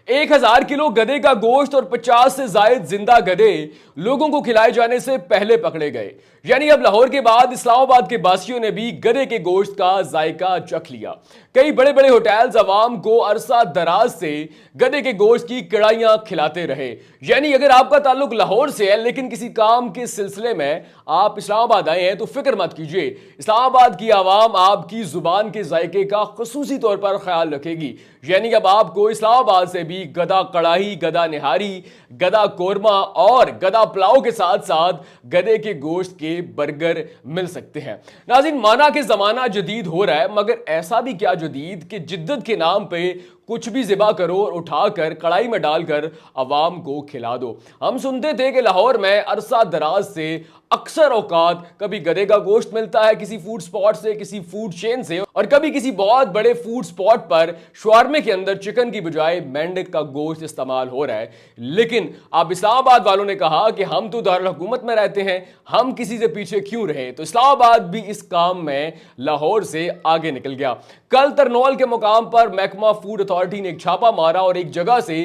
1000 kilo गधे का गोश्त और 50 से जायद जिंदा गधे लोगों को खिलाए जाने से पहले पकड़े गए। यानी अब लाहौर के बाद इस्लामाबाद के बासियों ने भी गधे के गोश्त का जायका चख लिया। कई बड़े बड़े होटल्स अवाम को अरसा दराज से गधे के गोश्त की कड़ाइयां खिलाते रहे। यानी अगर आपका ताल्लुक लाहौर से है लेकिन किसी काम के सिलसिले में आप इस्लामाबाद आए हैं तो फिक्र मत कीजिए, इस्लामाबाद की आवाम आपकी जुबान के जायके का खुसूसी तौर पर ख्याल रखेगी। यानी अब आपको इस्लामाबाद से भी गधा कड़ाही, गधा निहारी, गधा कोरमा और गधा पुलाव के साथ साथ गधे के गोश्त के बर्गर मिल सकते हैं। नाज़रीन, माना कि जमाना जदीद हो रहा है, मगर ऐसा भी क्या जदीद कि जिद्दत के नाम पे कुछ भी ज़िबा करो और उठाकर कढ़ाई में डालकर अवाम को खिला दो। हम सुनते थे कि लाहौर में अरसा दराज से अक्सर औकात कभी गधे का गोश्त मिलता है किसी फूड स्पॉट से, किसी फूड चेन से, और कभी किसी बहुत बड़े फूड स्पॉट पर शवारमे के अंदर चिकन की बजाय मेंढक का गोश्त इस्तेमाल हो रहा है। लेकिन अब इस्लामाबाद वालों ने कहा कि हम तो दारुल हुकूमत में रहते हैं, हम किसी से पीछे क्यों रहे। तो इस्लामाबाद भी इस काम में लाहौर से आगे निकल गया। कल तरनौल के मुकाम पर महकमा फूड अथॉरिटी ने एक छापा मारा और एक जगह से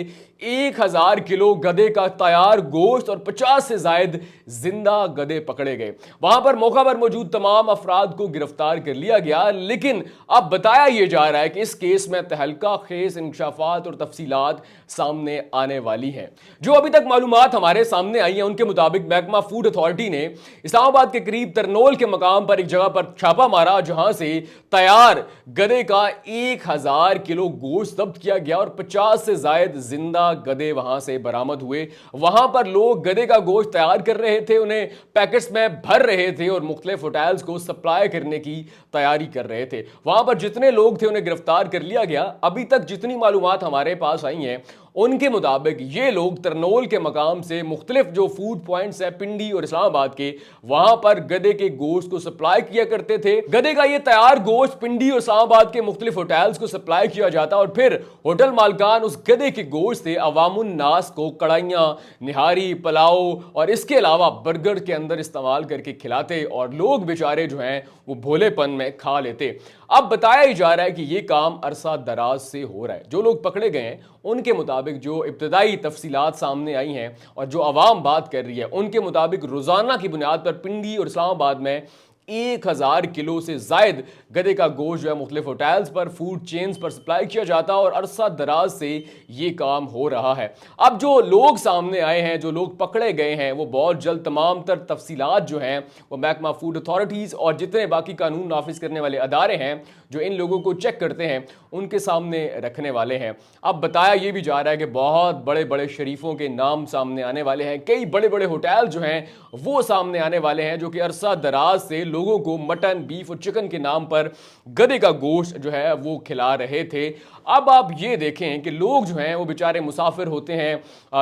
1000 किलो गधे का तैयार गोश्त और 50 से जायद जिंदा गधे पकड़े गए। वहां पर मौका पर मौजूद तमाम अफराद को गिरफ्तार कर लिया गया। लेकिन अब बताया यह जा रहा है कि इस केस में तहलका खेज इंकशाफात और तफसीलात सामने आने वाली हैं। जो अभी तक मालूमात हमारे सामने आई हैं उनके मुताबिक महकमा फूड अथॉरिटी ने इस्लामाबाद के करीब तरनौल के मकाम पर एक जगह पर छापा मारा जहां से तैयार गधे का 1000 किलो गोश्त जब्त किया गया और 50 से जायद जिंदा गधे वहां से बरामद हुए। वहां पर लोग गधे का गोश्त तैयार कर रहे थे, उन्हें पैकेट्स में भर रहे थे और मुख्तलिफ होटल्स को सप्लाई करने की तैयारी कर रहे थे। वहां पर जितने लोग थे उन्हें गिरफ्तार कर लिया गया। अभी तक जितनी मालूमात हमारे पास आई हैं उनके मुताबिक ये लोग तरनौल के मकाम से मुख्तलिफ जो फूड पॉइंट्स है पिंडी और इस्लामाबाद के, वहां पर गधे के गोश्त को सप्लाई किया करते थे। गधे का ये तैयार गोश्त पिंडी और इस्लामाबाद के मुख्तलिफ होटल्स को सप्लाई किया जाता और फिर होटल मालकान उस गधे के गोश्त से अवामुन नास को कढ़ाइयाँ, निहारी, पुलाव और इसके अलावा बर्गर के अंदर इस्तेमाल करके खिलाते और लोग बेचारे जो हैं वो भोलेपन में खा लेते। अब बताया ही जा रहा है कि ये काम अरसा दराज से हो रहा है। जो लोग पकड़े गए हैं उनके मुताबिक जो इब्तदाई तफसीलात सामने आई हैं और जो अवाम बात कर रही है उनके मुताबिक रोज़ाना की बुनियाद पर पिंडी और इस्लामाबाद में 1000 किलो से जायद गधे का गोश्त जो है मुख्तलिफ होटल्स पर, फूड चेन्स पर सप्लाई किया जाता और अरसा दराज से ये काम हो रहा है। अब जो लोग सामने आए हैं, जो लोग पकड़े गए हैं, वो बहुत जल्द तमाम तर तफसीलात जो हैं वो महकमा फूड अथॉरिटीज़ और जितने बाकी कानून नाफिज करने वाले अदारे हैं जो इन लोगों को चेक करते हैं उनके सामने रखने वाले हैं। अब बताया ये भी जा रहा है कि बहुत बड़े बड़े शरीफों के नाम सामने आने वाले हैं, कई बड़े बड़े होटल जो हैं वो सामने आने वाले हैं जो कि अरसा दराज से लोगों को मटन, बीफ और चिकन के नाम पर गधे का गोश्त जो है वो खिला रहे थे। अब आप ये देखें कि लोग जो हैं वो बेचारे मुसाफिर होते हैं,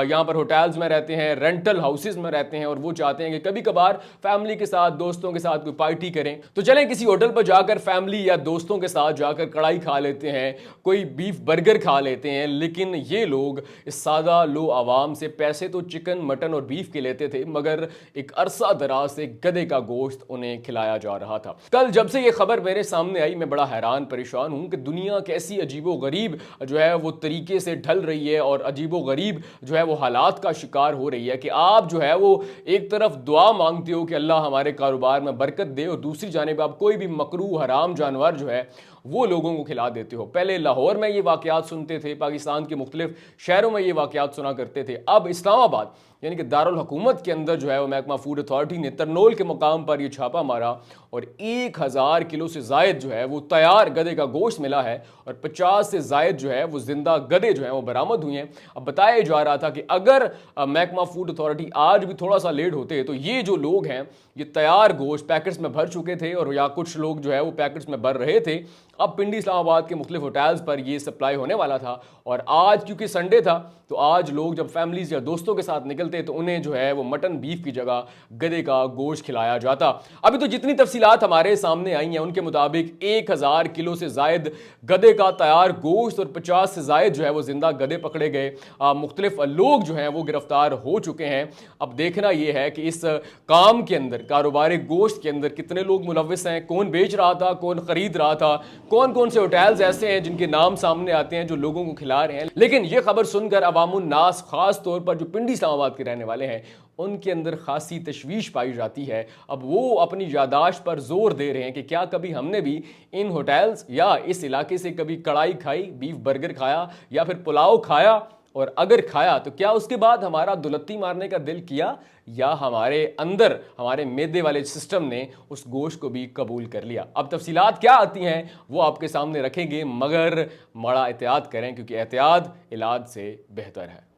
यहाँ पर होटल्स में रहते हैं, रेंटल हाउसेस में रहते हैं और वो चाहते हैं कि कभी कभार फैमिली के साथ, दोस्तों के साथ कोई पार्टी करें तो चलें किसी होटल पर जाकर फैमिली या दोस्तों के साथ जाकर कढ़ाई खा लेते हैं, कोई बीफ बर्गर खा लेते हैं। लेकिन ये लोग इस सादा लो आवाम से पैसे तो चिकन, मटन और बीफ के लेते थे मगर एक अरसा दराज से गधे का गोश्त उन्हें खिलाया जा रहा था। कल जब से ये खबर मेरे सामने आई मैं बड़ा हैरान परेशान हूं कि दुनिया कैसी अजीबो गरीब जो है वो तरीके से ढल रही है और अजीबो गरीब जो है वो हालात का शिकार हो रही है कि आप जो है वो एक तरफ दुआ मांगते हो कि अल्लाह हमारे कारोबार में बरकत दे और दूसरी जानिब आप कोई भी मकरूह हराम जानवर जो है वो लोगों को खिला देते हो। पहले लाहौर में ये वाकयात सुनते थे, पाकिस्तान के मुख्तलिफ शहरों में ये वाकयात सुना करते थे। अब इस्लामाबाद यानी कि दारुल हुकूमत के अंदर जो है वो महकमा फूड अथॉरिटी ने तरनौल के मुकाम पर ये छापा मारा और 1000 किलो से जायद जो है वो तैयार गधे का गोश्त मिला है और 50 से जायद जो है वो जिंदा गधे जो है वो बरामद हुए हैं। अब बताया जा रहा था कि अगर महकमा फूड अथॉरिटी आज भी थोड़ा सा लेट होते तो ये जो लोग हैं ये तैयार गोश्त पैकेट्स में भर चुके थे और या कुछ लोग जो है वो पैकेट्स में भर रहे थे। अब पिंडी इस्लामाबाद के मुख्तलिफ होटल्स पर ये सप्लाई होने वाला था और आज क्योंकि संडे था तो आज लोग जब फैमिलीज या दोस्तों के साथ निकलते तो उन्हें जो है वो मटन, बीफ की जगह गधे का गोश्त खिलाया जाता। अभी तो जितनी तफसीलात हमारे सामने आई हैं उनके मुताबिक 1000 किलो से जायद गधे का तैयार गोश्त और 50 से जायद जो है वो जिंदा गधे पकड़े गए। मुख्तलिफ लोग जो हैं वो गिरफ्तार हो चुके हैं। अब देखना यह है कि इस काम के अंदर, कारोबार गोश्त के अंदर कितने लोग मुलव्विस हैं, कौन बेच रहा था, कौन खरीद रहा था, कौन कौन से होटल्स ऐसे हैं जिनके नाम सामने आते हैं जो लोगों को खिला रहे हैं। लेकिन ये खबर सुनकर अवामुन नास, खास तौर पर जो पिंडी इस्लामाबाद के रहने वाले हैं, उनके अंदर खासी तशवीश पाई जाती है। अब वो अपनी यादाश्त पर जोर दे रहे हैं कि क्या कभी हमने भी इन होटल्स या इस इलाके से कभी कढ़ाई खाई, बीफ बर्गर खाया या फिर पुलाव खाया, और अगर खाया तो क्या उसके बाद हमारा दुलत्ती मारने का दिल किया, या हमारे अंदर हमारे मैदे वाले सिस्टम ने उस गोश्त को भी कबूल कर लिया। अब तफसीलात क्या आती हैं वो आपके सामने रखेंगे, मगर बड़ा एहतियात करें क्योंकि एहतियात इलाज से बेहतर है।